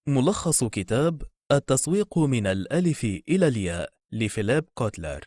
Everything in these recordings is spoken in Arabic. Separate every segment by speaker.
Speaker 1: ملخص كتاب التسويق من الألف إلى الياء لفيليب كوتلر.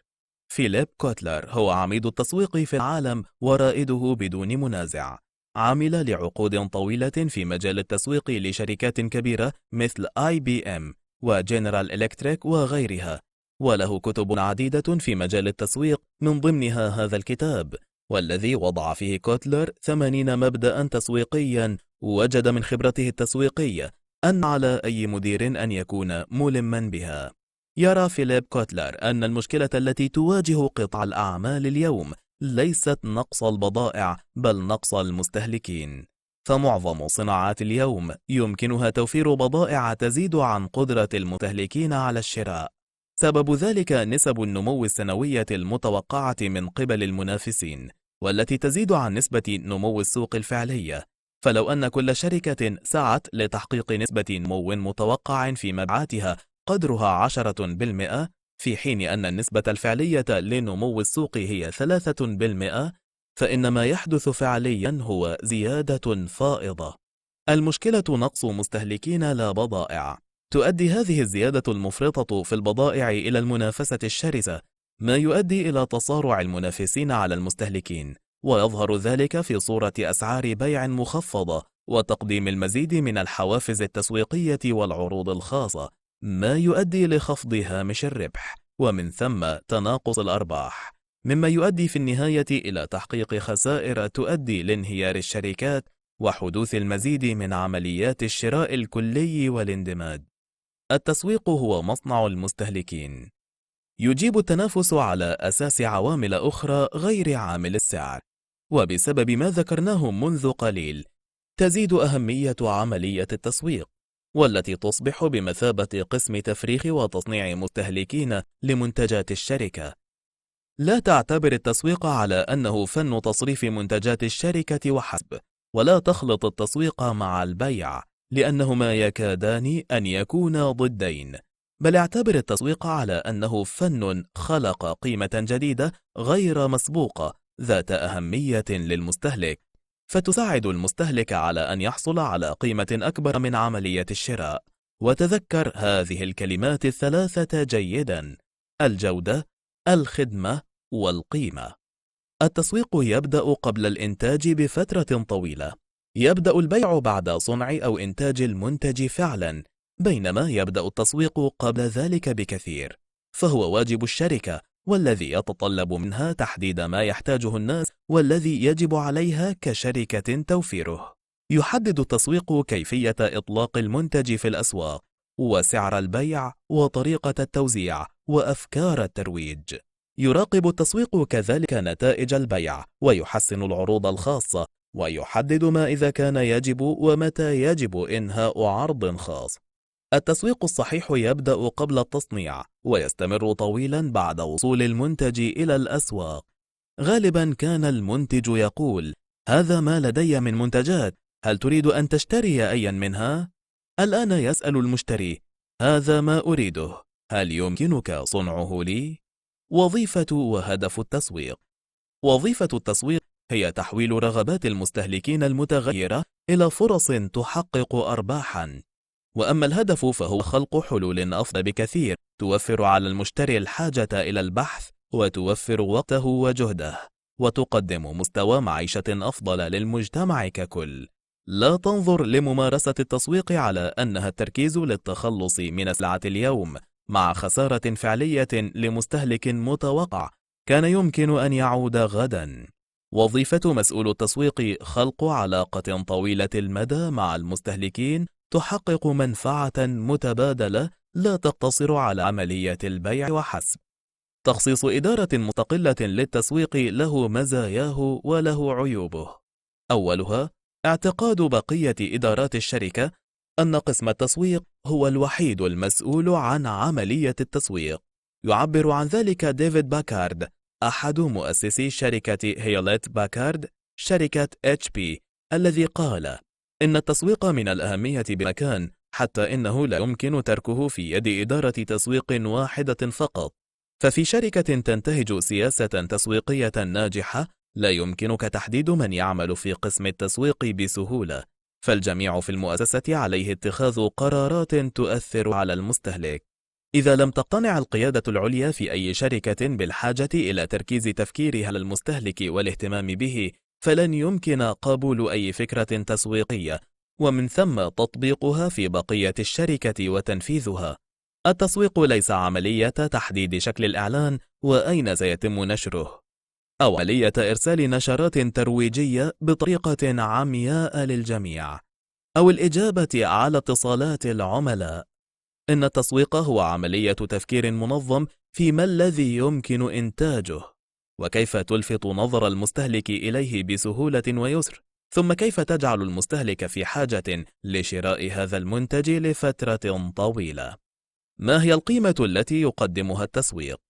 Speaker 1: فيليب كوتلر هو عميد التسويق في العالم ورائده بدون منازع. عمل لعقود طويلة في مجال التسويق لشركات كبيرة مثل IBM وجنرال إلكتريك وغيرها، وله كتب عديدة في مجال التسويق، من ضمنها هذا الكتاب، والذي وضع فيه كوتلر 80 مبدأ تسويقيا وجد من خبرته التسويقية أن على أي مدير أن يكون ملما بها. يرى فيليب كوتلر أن المشكلة التي تواجه قطاع الأعمال اليوم ليست نقص البضائع بل نقص المستهلكين، فمعظم صناعات اليوم يمكنها توفير بضائع تزيد عن قدرة المستهلكين على الشراء. سبب ذلك نسب النمو السنوية المتوقعة من قبل المنافسين، والتي تزيد عن نسبة نمو السوق الفعلية. فلو أن كل شركة سعت لتحقيق نسبة نمو متوقع في مبيعاتها قدرها 10%، في حين أن النسبة الفعلية لنمو السوق هي 3%، فإن ما يحدث فعليا هو زيادة فائضة. المشكلة نقص مستهلكين لا بضائع. تؤدي هذه الزيادة المفرطة في البضائع إلى المنافسة الشرسة، ما يؤدي إلى تصارع المنافسين على المستهلكين، ويظهر ذلك في صورة أسعار بيع مخفضة وتقديم المزيد من الحوافز التسويقية والعروض الخاصة، ما يؤدي لخفض هامش الربح ومن ثم تناقص الأرباح، مما يؤدي في النهاية إلى تحقيق خسائر تؤدي لانهيار الشركات وحدوث المزيد من عمليات الشراء الكلي والاندماج. التسويق هو مصنع المستهلكين. يجيب التنافس على أساس عوامل أخرى غير عامل السعر، وبسبب ما ذكرناه منذ قليل تزيد أهمية عملية التسويق، والتي تصبح بمثابة قسم تفريخ وتصنيع مستهلكين لمنتجات الشركة. لا تعتبر التسويق على أنه فن تصريف منتجات الشركة وحسب، ولا تخلط التسويق مع البيع، لأنهما يكادان أن يكونا ضدين، بل اعتبر التسويق على أنه فن خلق قيمة جديدة غير مسبوقة ذات أهمية للمستهلك، فتساعد المستهلك على أن يحصل على قيمة أكبر من عملية الشراء. وتذكر هذه الكلمات الثلاثة جيدا: الجودة، الخدمة، والقيمة. التسويق يبدأ قبل الإنتاج بفترة طويلة. يبدأ البيع بعد صنع أو إنتاج المنتج فعلا، بينما يبدأ التسويق قبل ذلك بكثير، فهو واجب الشركة، والذي يتطلب منها تحديد ما يحتاجه الناس والذي يجب عليها كشركة توفيره. يحدد التسويق كيفية إطلاق المنتج في الأسواق، وسعر البيع، وطريقة التوزيع، وأفكار الترويج. يراقب التسويق كذلك نتائج البيع، ويحسن العروض الخاصة، ويحدد ما إذا كان يجب ومتى يجب إنهاء عرض خاص. التسويق الصحيح يبدأ قبل التصنيع، ويستمر طويلا بعد وصول المنتج إلى الأسواق. غالبا كان المنتج يقول: هذا ما لدي من منتجات، هل تريد أن تشتري أيا منها؟ الآن يسأل المشتري: هذا ما أريده، هل يمكنك صنعه لي؟ وظيفة وهدف التسويق. وظيفة التسويق هي تحويل رغبات المستهلكين المتغيرة إلى فرص تحقق أرباحا، وأما الهدف فهو خلق حلول أفضل بكثير توفر على المشتري الحاجة إلى البحث، وتوفر وقته وجهده، وتقدم مستوى معيشة أفضل للمجتمع ككل. لا تنظر لممارسة التسويق على أنها التركيز للتخلص من سلعة اليوم مع خسارة فعلية لمستهلك متوقع كان يمكن أن يعود غدا. وظيفة مسؤول التسويق خلق علاقة طويلة المدى مع المستهلكين تحقق منفعة متبادلة لا تقتصر على عملية البيع وحسب. تخصيص إدارة مستقلة للتسويق له مزاياه وله عيوبه. أولها اعتقاد بقية إدارات الشركة أن قسم التسويق هو الوحيد المسؤول عن عملية التسويق. يعبر عن ذلك ديفيد باكارد، أحد مؤسسي شركة هيوليت باكارد شركة HP، الذي قال: إن التسويق من الأهمية بمكان، حتى إنه لا يمكن تركه في يد إدارة تسويق واحدة فقط. ففي شركة تنتهج سياسة تسويقية ناجحة لا يمكنك تحديد من يعمل في قسم التسويق بسهولة، فالجميع في المؤسسة عليه اتخاذ قرارات تؤثر على المستهلك. إذا لم تقتنع القيادة العليا في أي شركة بالحاجة إلى تركيز تفكيرها على المستهلك والاهتمام به، فلن يمكن قبول أي فكرة تسويقية، ومن ثم تطبيقها في بقية الشركة وتنفيذها. التسويق ليس عملية تحديد شكل الإعلان وأين سيتم نشره، أو عملية إرسال نشرات ترويجية بطريقة عمياء للجميع، أو الإجابة على اتصالات العملاء. إن التسويق هو عملية تفكير منظم في ما الذي يمكن إنتاجه، وكيف تلفت نظر المستهلك إليه بسهولة ويسر، ثم كيف تجعل المستهلك في حاجة لشراء هذا المنتج لفترة طويلة. ما هي القيمة التي يقدمها التسويق؟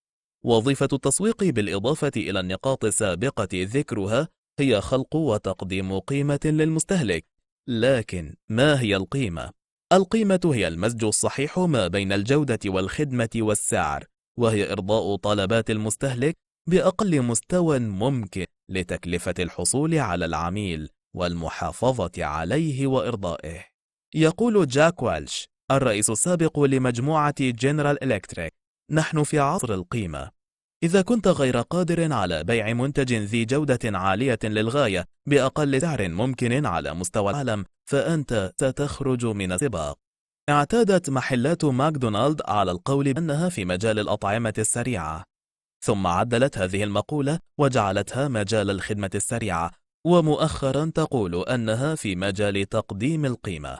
Speaker 1: وظيفة التسويق بالإضافة إلى النقاط السابقة ذكرها هي خلق وتقديم قيمة للمستهلك. لكن ما هي القيمة؟ القيمة هي المزج الصحيح ما بين الجودة والخدمة والسعر، وهي إرضاء طلبات المستهلك بأقل مستوى ممكن لتكلفة الحصول على العميل والمحافظة عليه وإرضائه. يقول جاك والش الرئيس السابق لمجموعة جنرال إلكتريك: نحن في عصر القيمة. إذا كنت غير قادر على بيع منتج ذي جودة عالية للغاية بأقل سعر ممكن على مستوى العالم، فأنت ستخرج من السباق. اعتادت محلات ماكدونالد على القول بأنها في مجال الأطعمة السريعة، ثم عدلت هذه المقولة وجعلتها مجال الخدمة السريعة، ومؤخرا تقول أنها في مجال تقديم القيمة.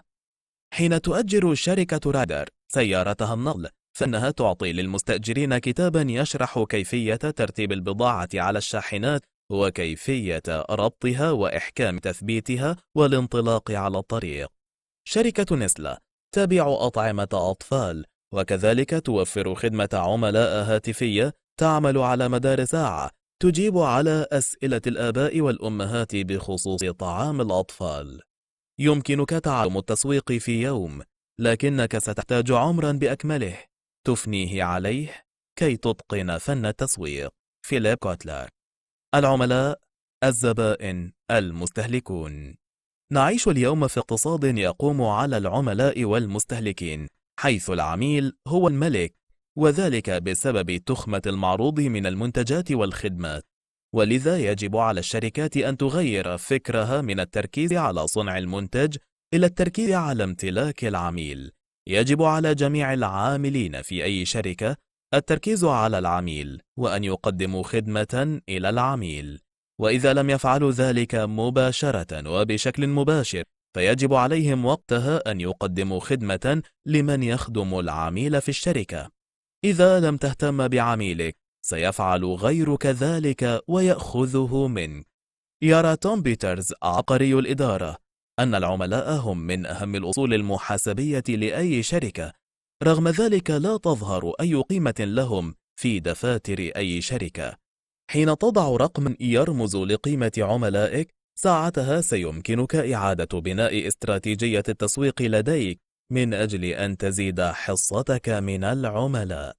Speaker 1: حين تؤجر شركة رادر سيارتها النقل، فإنها تعطي للمستأجرين كتابا يشرح كيفية ترتيب البضاعة على الشاحنات وكيفية ربطها وإحكام تثبيتها والانطلاق على الطريق. شركة نسلة تبيع أطعمة أطفال، وكذلك توفر خدمة عملاء هاتفية تعمل على مدار ساعة تجيب على أسئلة الآباء والأمهات بخصوص طعام الأطفال. يمكنك تعلم التسويق في يوم، لكنك ستحتاج عمرا بأكمله تفنيه عليه كي تتقن فن التسويق. فيليب كوتلر. العملاء، الزبائن، المستهلكون. نعيش اليوم في اقتصاد يقوم على العملاء والمستهلكين، حيث العميل هو الملك، وذلك بسبب تخمة المعروض من المنتجات والخدمات. ولذا يجب على الشركات أن تغير فكرها من التركيز على صنع المنتج إلى التركيز على امتلاك العميل. يجب على جميع العاملين في أي شركة التركيز على العميل، وأن يقدموا خدمة إلى العميل. وإذا لم يفعلوا ذلك مباشرة وبشكل مباشر، فيجب عليهم وقتها أن يقدموا خدمة لمن يخدم العميل في الشركة. إذا لم تهتم بعميلك، سيفعل غيرك ذلك ويأخذه منك. يرى توم بيترز عبقري الإدارة أن العملاء هم من أهم الأصول المحاسبية لأي شركة، رغم ذلك لا تظهر أي قيمة لهم في دفاتر أي شركة. حين تضع رقما يرمز لقيمة عملائك، ساعتها سيمكنك إعادة بناء استراتيجية التسويق لديك من أجل أن تزيد حصتك من العملاء.